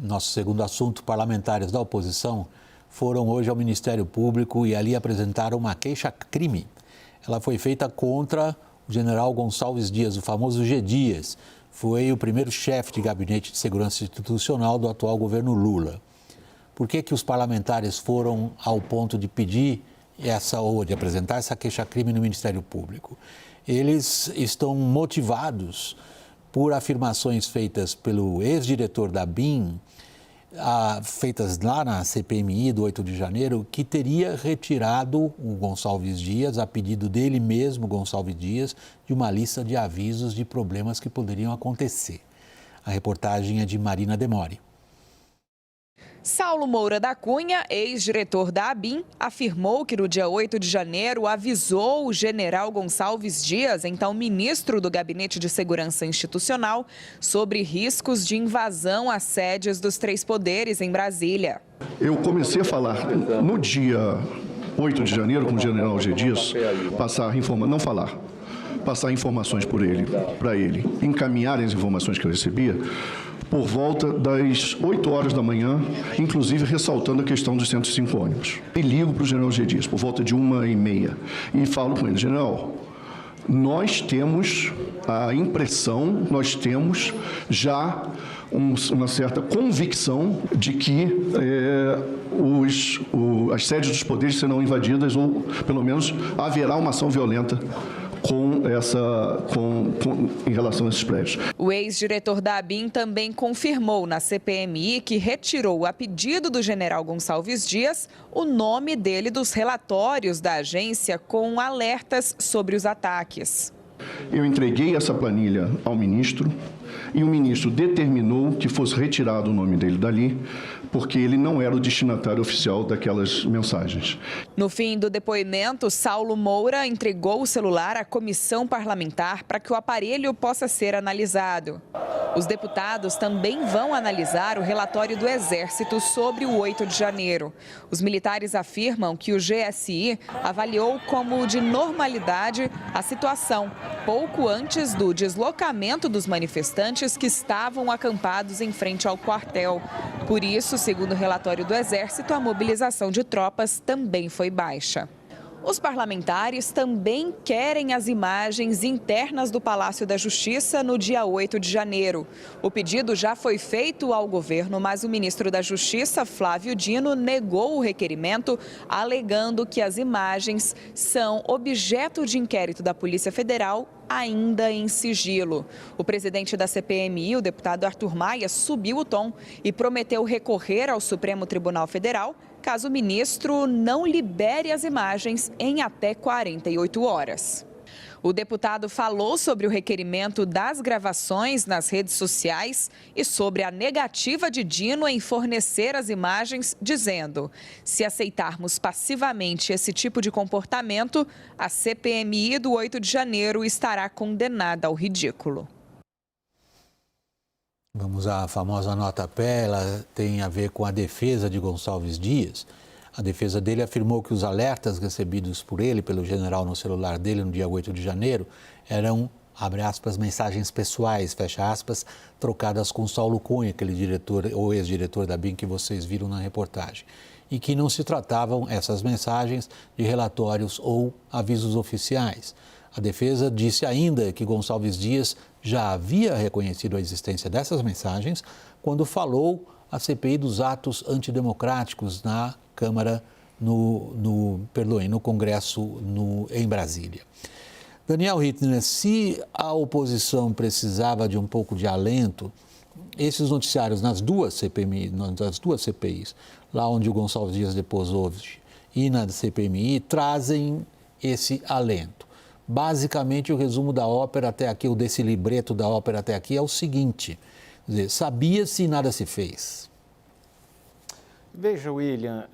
nosso segundo assunto, parlamentares da oposição foram hoje ao Ministério Público e ali apresentaram uma queixa-crime. Ela foi feita contra o general Gonçalves Dias, o famoso G. Dias. Foi o primeiro chefe de gabinete de segurança institucional do atual governo Lula. Por que os parlamentares foram ao ponto de pedir de apresentar essa queixa-crime no Ministério Público? Eles estão motivados por afirmações feitas pelo ex-diretor da ABIN, feitas lá na CPMI do 8 de janeiro, que teria retirado o Gonçalves Dias, a pedido dele mesmo, Gonçalves Dias, de uma lista de avisos de problemas que poderiam acontecer. A reportagem é de Marina Demore. Saulo Moura da Cunha, ex-diretor da ABIN, afirmou que no dia 8 de janeiro avisou o general Gonçalves Dias, então ministro do Gabinete de Segurança Institucional, sobre riscos de invasão às sedes dos três poderes em Brasília. Eu comecei a falar no dia 8 de janeiro com o general G. Dias, passar informações para ele, encaminhar as informações que eu recebia, por volta das 8 horas da manhã, inclusive ressaltando a questão dos 105 ônibus. E ligo para o general G. Dias, por volta de 1h30, e falo com ele: general, nós temos a impressão, nós temos já uma certa convicção de que as sedes dos poderes serão invadidas, ou pelo menos haverá uma ação violenta em relação a esses prédios. O ex-diretor da ABIN também confirmou na CPMI que retirou, a pedido do general Gonçalves Dias, o nome dele dos relatórios da agência com alertas sobre os ataques. Eu entreguei essa planilha ao ministro e o ministro determinou que fosse retirado o nome dele dali, porque ele não era o destinatário oficial daquelas mensagens. No fim do depoimento, Saulo Moura entregou o celular à comissão parlamentar para que o aparelho possa ser analisado. Os deputados também vão analisar o relatório do Exército sobre o 8 de janeiro. Os militares afirmam que o GSI avaliou como de normalidade a situação, pouco antes do deslocamento dos manifestantes que estavam acampados em frente ao quartel. Por isso, segundo o relatório do Exército, a mobilização de tropas também foi baixa. Os parlamentares também querem as imagens internas do Palácio da Justiça no dia 8 de janeiro. O pedido já foi feito ao governo, mas o ministro da Justiça, Flávio Dino, negou o requerimento, alegando que as imagens são objeto de inquérito da Polícia Federal, ainda em sigilo. O presidente da CPMI, o deputado Arthur Maia, subiu o tom e prometeu recorrer ao Supremo Tribunal Federal caso o ministro não libere as imagens em até 48 horas. O deputado falou sobre o requerimento das gravações nas redes sociais e sobre a negativa de Dino em fornecer as imagens, dizendo: se aceitarmos passivamente esse tipo de comportamento, a CPMI do 8 de janeiro estará condenada ao ridículo. Vamos à famosa nota-pé, ela tem a ver com a defesa de Gonçalves Dias. A defesa dele afirmou que os alertas recebidos por ele, pelo general no celular dele no dia 8 de janeiro, eram, abre aspas, mensagens pessoais, fecha aspas, trocadas com Saulo Cunha, aquele diretor ou ex-diretor da ABIN que vocês viram na reportagem. E que não se tratavam essas mensagens de relatórios ou avisos oficiais. A defesa disse ainda que Gonçalves Dias já havia reconhecido a existência dessas mensagens quando falou à CPI dos atos antidemocráticos na Câmara, no Congresso em Brasília. Daniel Hittner, se a oposição precisava de um pouco de alento, esses noticiários nas duas CPIs, lá onde o Gonçalves Dias deposou hoje e na CPMI, trazem esse alento. Basicamente, o resumo da ópera até aqui, ou desse libreto da ópera até aqui, é o seguinte: quer dizer, sabia-se e nada se fez. Veja, William,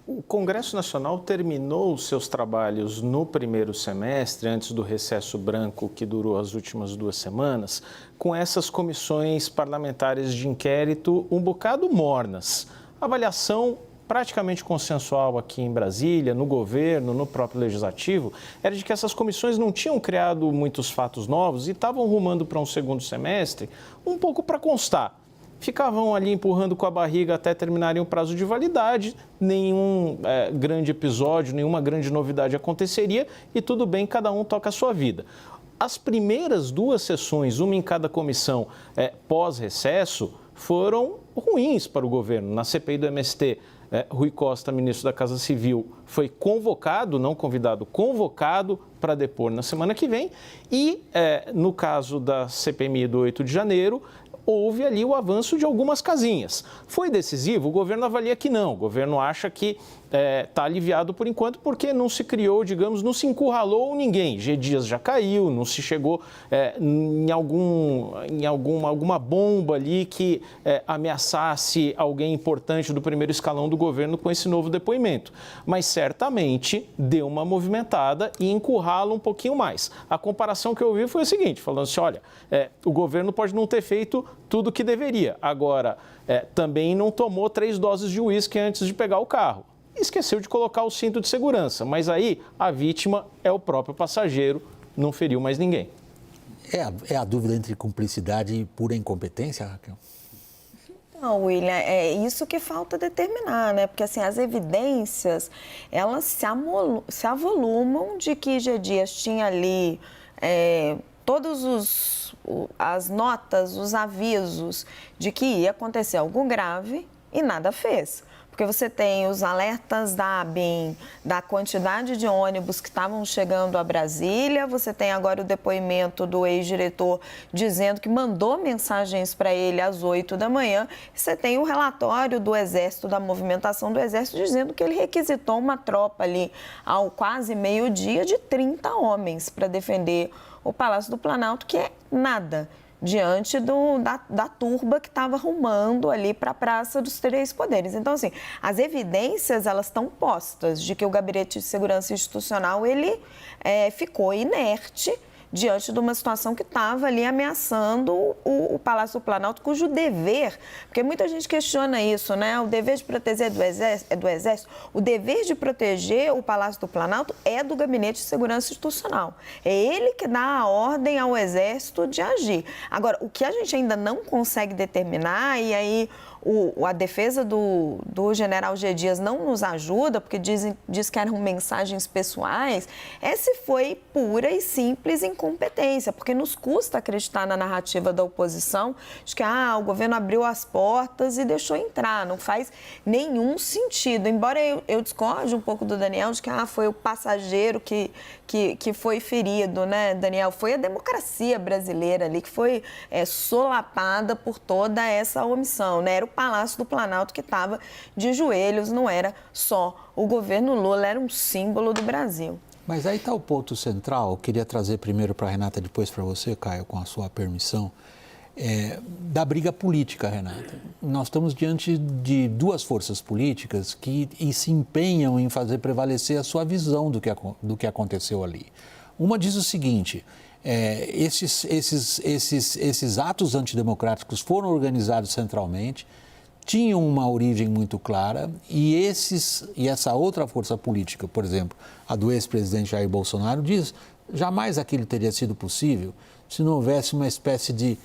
o Congresso Nacional terminou os seus trabalhos no primeiro semestre, antes do recesso branco que durou as últimas 2 semanas, com essas comissões parlamentares de inquérito um bocado mornas. Avaliação praticamente consensual aqui em Brasília, no governo, no próprio legislativo, era de que essas comissões não tinham criado muitos fatos novos e estavam rumando para um segundo semestre um pouco para constar. ficavam ali empurrando com a barriga até terminarem o prazo de validade, nenhum grande episódio, nenhuma grande novidade aconteceria e tudo bem, cada um toca a sua vida. As primeiras 2 sessões, uma em cada comissão pós-recesso, foram ruins para o governo. Na CPI do MST, Rui Costa, ministro da Casa Civil, foi convocado, não convidado, convocado para depor na semana que vem. E, no caso da CPMI do 8 de janeiro, houve ali o avanço de algumas casinhas. Foi decisivo? O governo avalia que não. O governo acha que está aliviado por enquanto porque não se criou, digamos, não se encurralou ninguém. G. Dias já caiu, não se chegou em alguma bomba ali que ameaçasse alguém importante do primeiro escalão do governo com esse novo depoimento. Mas certamente deu uma movimentada e encurrala um pouquinho mais. A comparação que eu vi foi a seguinte, falando assim, olha, o governo pode não ter feito tudo o que deveria. Agora, também não tomou 3 doses de uísque antes de pegar o carro. Esqueceu de colocar o cinto de segurança, mas aí a vítima é o próprio passageiro, não feriu mais ninguém. É a dúvida entre cumplicidade e pura incompetência, Raquel? Não, William, é isso que falta determinar, né? Porque, assim, as evidências, elas se avolumam de que G. Dias tinha ali todas as notas, os avisos de que ia acontecer algo grave e nada fez. Porque você tem os alertas da ABIN, da quantidade de ônibus que estavam chegando a Brasília, você tem agora o depoimento do ex-diretor dizendo que mandou mensagens para ele às 8 da manhã, você tem o relatório do Exército, da movimentação do Exército, dizendo que ele requisitou uma tropa ali ao quase meio-dia de 30 homens para defender o Palácio do Planalto, que é nada diante da turba que estava rumando ali para a Praça dos Três Poderes. Então, assim, as evidências, elas estão postas de que o Gabinete de Segurança Institucional, ele ficou inerte diante de uma situação que estava ali ameaçando o Palácio do Planalto, cujo dever, porque muita gente questiona isso, né? O dever de proteger é do Exército, o dever de proteger o Palácio do Planalto é do Gabinete de Segurança Institucional. É ele que dá a ordem ao Exército de agir. Agora, o que a gente ainda não consegue determinar, e aí a defesa do general G. Dias não nos ajuda, porque diz que eram mensagens pessoais, se foi pura e simples incompetência, porque nos custa acreditar na narrativa da oposição de que o governo abriu as portas e deixou entrar, não faz nenhum sentido. Embora eu discorde um pouco do Daniel de que foi o passageiro que foi ferido, né, Daniel? Foi a democracia brasileira ali que foi solapada por toda essa omissão, né? Era o Palácio do Planalto que estava de joelhos, não era só o governo Lula, era um símbolo do Brasil. Mas aí está o ponto central, eu queria trazer primeiro para a Renata, depois para você, Caio, com a sua permissão, da briga política, Renata. Nós estamos diante de 2 forças políticas que se empenham em fazer prevalecer a sua visão do que aconteceu ali. Uma diz o seguinte: esses atos antidemocráticos foram organizados centralmente, tinham uma origem muito clara e essa outra força política, por exemplo, a do ex-presidente Jair Bolsonaro, diz jamais aquilo teria sido possível se não houvesse uma espécie de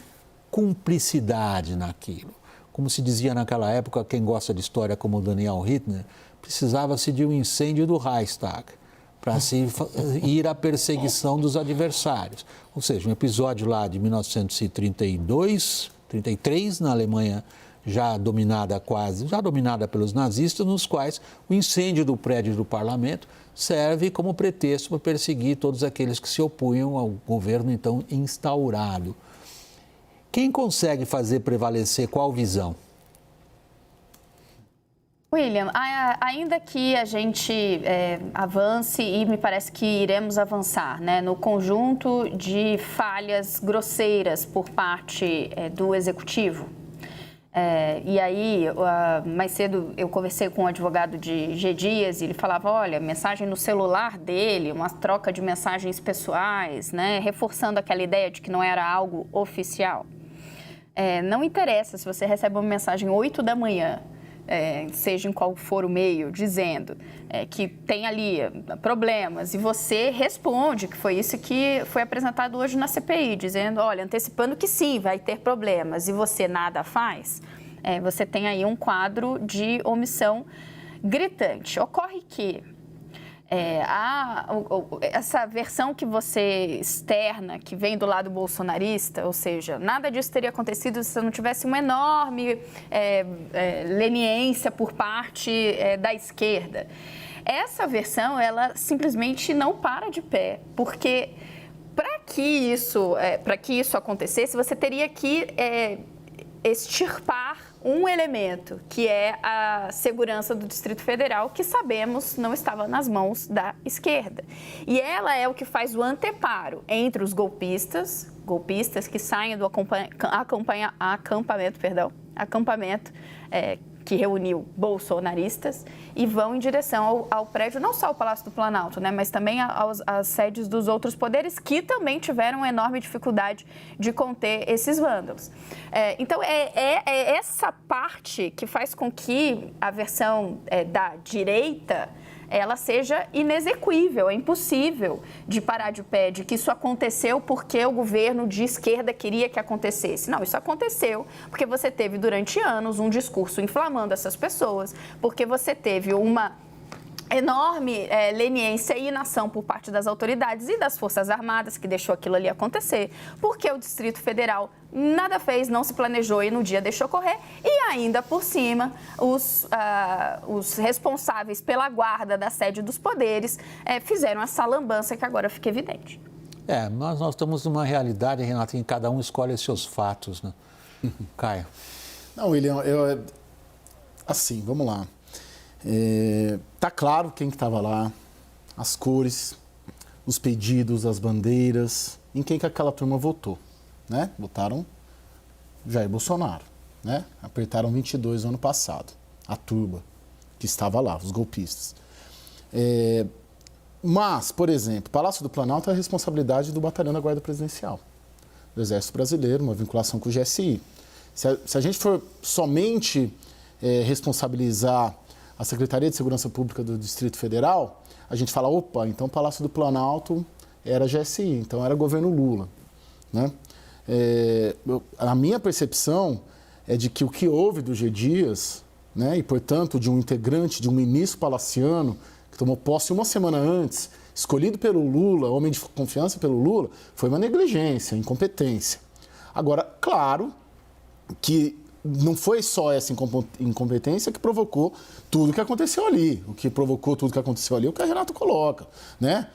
cumplicidade naquilo. Como se dizia naquela época, quem gosta de história como o Daniel Hittner, precisava-se de um incêndio do Reichstag para se ir à perseguição dos adversários. Ou seja, um episódio lá de 1932, 33, na Alemanha já dominada pelos nazistas, nos quais o incêndio do prédio do parlamento serve como pretexto para perseguir todos aqueles que se opunham ao governo então instaurado. Quem consegue fazer prevalecer qual visão? William, ainda que a gente avance, e me parece que iremos avançar, né, no conjunto de falhas grosseiras por parte do Executivo, e aí, mais cedo, eu conversei com um advogado de G. Dias e ele falava, olha, mensagem no celular dele, uma troca de mensagens pessoais, né, reforçando aquela ideia de que não era algo oficial. Não interessa se você recebe uma mensagem 8 da manhã, seja em qual for o meio, dizendo que tem ali problemas, e você responde, que foi isso que foi apresentado hoje na CPI, dizendo, olha, antecipando que sim, vai ter problemas, e você nada faz, você tem aí um quadro de omissão gritante. Ocorre que essa versão que você externa, que vem do lado bolsonarista, ou seja, nada disso teria acontecido se não tivesse uma enorme leniência por parte da esquerda. Essa versão, ela simplesmente não para de pé, porque para que isso acontecesse, você teria que extirpar um elemento, que é a segurança do Distrito Federal, que sabemos não estava nas mãos da esquerda. E ela é o que faz o anteparo entre os golpistas que saem do acampamento que reuniu bolsonaristas e vão em direção ao prédio, não só ao Palácio do Planalto, né, mas também às sedes dos outros poderes, que também tiveram enorme dificuldade de conter esses vândalos. Então, é essa parte que faz com que a versão da direita ela seja inexequível, é impossível de parar de pé, de que isso aconteceu porque o governo de esquerda queria que acontecesse. Não, isso aconteceu porque você teve durante anos um discurso inflamando essas pessoas, porque você teve uma enorme leniência e inação por parte das autoridades e das Forças Armadas, que deixou aquilo ali acontecer, porque o Distrito Federal nada fez, não se planejou e no dia deixou correr, e ainda por cima, os responsáveis pela guarda da sede dos poderes fizeram essa lambança que agora fica evidente. Mas nós estamos numa realidade, Renato, em que cada um escolhe seus fatos, né? Caio. Não, William, assim, vamos lá. Tá claro quem que estava lá, as cores, os pedidos, as bandeiras, em quem que aquela turma votou, né? Votaram Jair Bolsonaro, né? Apertaram 22 no ano passado, a turba que estava lá, os golpistas. Mas, por exemplo, Palácio do Planalto é a responsabilidade do Batalhão da Guarda Presidencial, do Exército Brasileiro, uma vinculação com o GSI. Se a gente for somente responsabilizar a Secretaria de Segurança Pública do Distrito Federal, a gente fala, opa, então o Palácio do Planalto era GSI, então era governo Lula, né? A minha percepção é de que o que houve do G. Dias, né, e, portanto, de um integrante, de um ministro palaciano, que tomou posse uma semana antes, escolhido pelo Lula, homem de confiança pelo Lula, foi uma negligência, incompetência. Agora, claro que não foi só essa incompetência que provocou tudo que aconteceu ali. O que provocou tudo que aconteceu ali é o que a Renato coloca, né?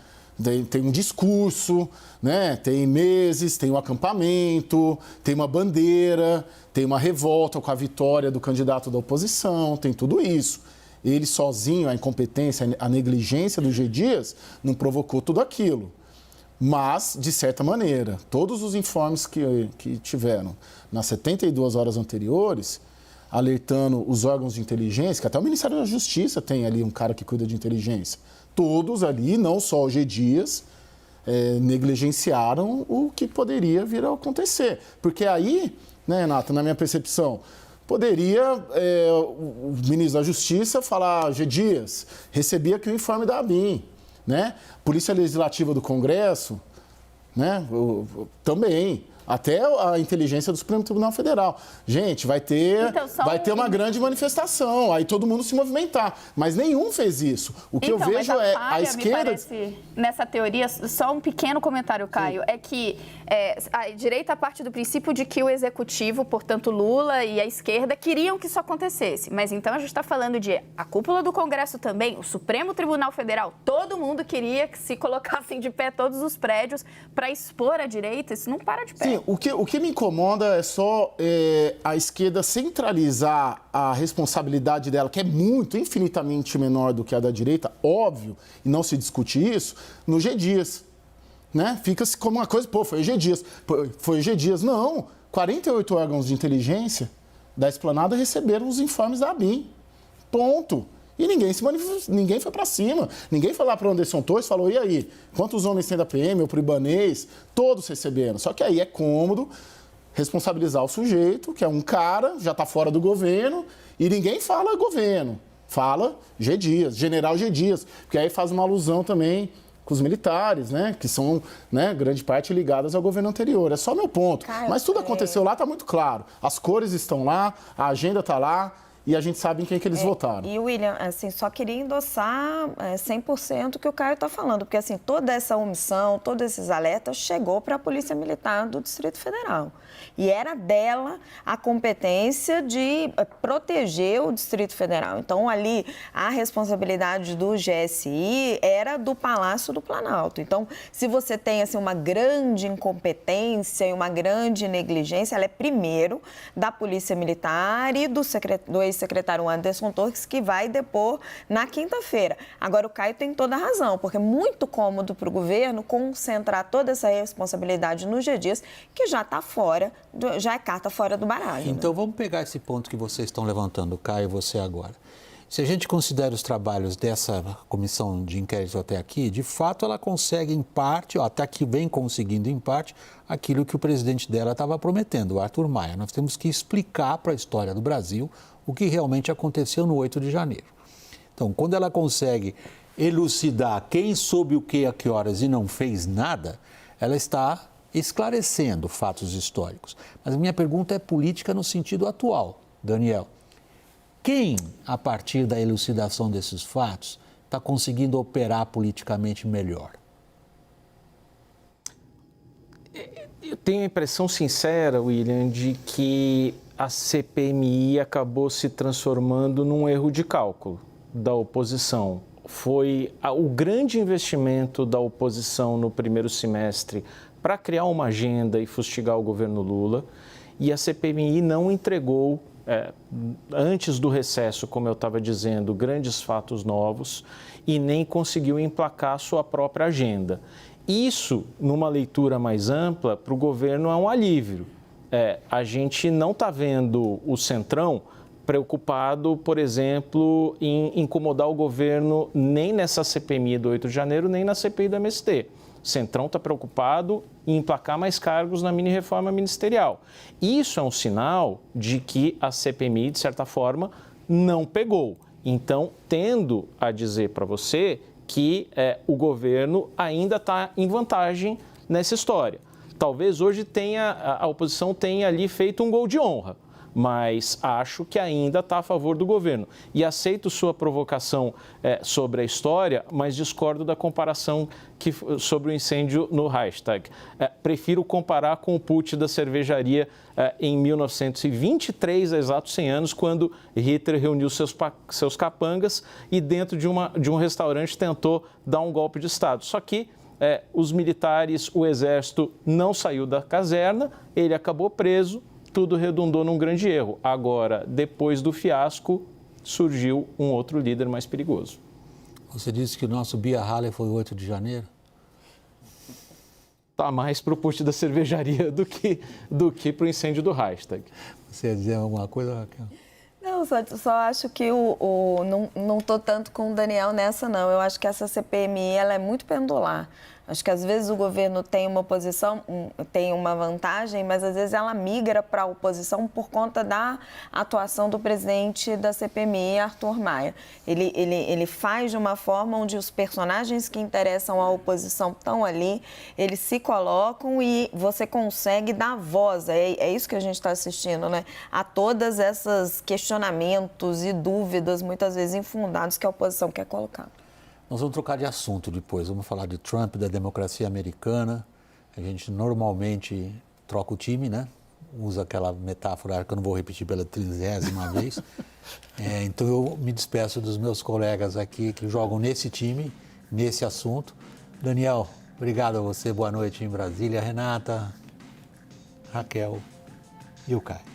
Tem um discurso, né? Tem meses, tem um acampamento, tem uma bandeira, tem uma revolta com a vitória do candidato da oposição, tem tudo isso. Ele sozinho, a incompetência, a negligência do G. Dias não provocou tudo aquilo. Mas, de certa maneira, todos os informes que tiveram nas 72 horas anteriores, alertando os órgãos de inteligência, que até o Ministério da Justiça tem ali um cara que cuida de inteligência, todos ali, não só o G. Dias, negligenciaram o que poderia vir a acontecer. Porque aí, né, Renato, na minha percepção, poderia o ministro da Justiça falar, G. Dias, recebi aqui o informe da ABIN, né? Polícia Legislativa do Congresso, né? Também. Até a inteligência do Supremo Tribunal Federal. Gente, vai ter uma grande manifestação, aí todo mundo se movimentar. Mas nenhum fez isso. O que eu vejo é a esquerda... Me parece, nessa teoria, só um pequeno comentário, Caio, é que a direita parte do princípio de que o executivo, portanto Lula e a esquerda, queriam que isso acontecesse. Mas então a gente está falando de a cúpula do Congresso também, o Supremo Tribunal Federal, todo mundo queria que se colocassem de pé todos os prédios para expor a direita, isso não para de pé. Sim, o que me incomoda é só a esquerda centralizar a responsabilidade dela, que é infinitamente menor do que a da direita, óbvio, e não se discute isso, no G. Dias. Né? Fica-se como uma coisa, foi o G. Dias. Foi o G. Dias. Não, 48 órgãos de inteligência da Esplanada receberam os informes da ABIN. Ponto. E ninguém foi para cima. Ninguém foi lá para o Anderson Torres e falou, e aí, quantos homens tem da PM ou para o Ibanez? Todos receberam. Só que aí é cômodo responsabilizar o sujeito, que é um cara, já está fora do governo, e ninguém fala governo, fala G. Dias, general G. Dias, porque aí faz uma alusão também com os militares, né, que são, né, grande parte ligadas ao governo anterior. É só meu ponto. Caio, mas tudo aconteceu lá, está muito claro. As cores estão lá, a agenda está lá, e a gente sabe em quem que eles votaram. E, William, assim, só queria endossar 100% o que o Caio está falando, porque assim, toda essa omissão, todos esses alertas chegou para a Polícia Militar do Distrito Federal. E era dela a competência de proteger o Distrito Federal. Então, ali, a responsabilidade do GSI era do Palácio do Planalto. Então, se você tem assim, uma grande incompetência e uma grande negligência, ela é primeiro da Polícia Militar e do ex-secretário Anderson Torres, que vai depor na quinta-feira. Agora, o Caio tem toda a razão, porque é muito cômodo para o governo concentrar toda essa responsabilidade no G. Dias, que já está fora, já é carta fora do baralho. Então, vamos pegar esse ponto que vocês estão levantando, Caio, e você agora. Se a gente considera os trabalhos dessa comissão de inquérito até aqui, de fato ela consegue em parte, ou até que vem conseguindo em parte, aquilo que o presidente dela estava prometendo, o Arthur Maia. Nós temos que explicar para a história do Brasil o que realmente aconteceu no 8 de janeiro. Então, quando ela consegue elucidar quem soube o que a que horas e não fez nada, ela está esclarecendo fatos históricos. Mas a minha pergunta é política no sentido atual, Daniel. Quem, a partir da elucidação desses fatos, está conseguindo operar politicamente melhor? Eu tenho a impressão sincera, William, de que a CPMI acabou se transformando num erro de cálculo da oposição. Foi o grande investimento da oposição no primeiro semestre para criar uma agenda e fustigar o governo Lula, e a CPMI não entregou, antes do recesso, como eu estava dizendo, grandes fatos novos e nem conseguiu emplacar sua própria agenda. Isso, numa leitura mais ampla, para o governo é um alívio. A gente não está vendo o Centrão preocupado, por exemplo, em incomodar o governo nem nessa CPMI do 8 de janeiro, nem na CPI do MST. O Centrão está preocupado em emplacar mais cargos na mini-reforma ministerial. Isso é um sinal de que a CPMI, de certa forma, não pegou. Então, tendo a dizer para você que o governo ainda está em vantagem nessa história. Talvez hoje a oposição tenha ali feito um gol de honra, mas acho que ainda está a favor do governo. E aceito sua provocação sobre a história, mas discordo da comparação sobre o incêndio no Reichstag. Prefiro comparar com o putsch da cervejaria em 1923, há exatos 100 anos, quando Hitler reuniu seus capangas e dentro de um restaurante tentou dar um golpe de Estado. Só que os militares, o exército não saiu da caserna, ele acabou preso, tudo redundou num grande erro. Agora, depois do fiasco, surgiu um outro líder mais perigoso. Você disse que o nosso Bia Haller foi o 8 de janeiro? Está mais para o putsch da cervejaria do que para o incêndio do Reichstag. Você ia dizer alguma coisa, Raquel? Não, só acho que não estou tanto com o Daniel nessa, não. Eu acho que essa CPMI ela é muito pendular. Acho que às vezes o governo tem uma posição, tem uma vantagem, mas às vezes ela migra para a oposição por conta da atuação do presidente da CPMI, Arthur Maia. Ele faz de uma forma onde os personagens que interessam à oposição estão ali, eles se colocam e você consegue dar voz. É isso que a gente está assistindo, né? A todas essas questionamentos e dúvidas, muitas vezes infundados, que a oposição quer colocar. Nós vamos trocar de assunto depois, vamos falar de Trump, da democracia americana. A gente normalmente troca o time, né? Usa aquela metáfora que eu não vou repetir pela 30ª vez. Então eu me despeço dos meus colegas aqui que jogam nesse time, nesse assunto. Daniel, obrigado a você, boa noite em Brasília. Renata, Raquel e o Caio.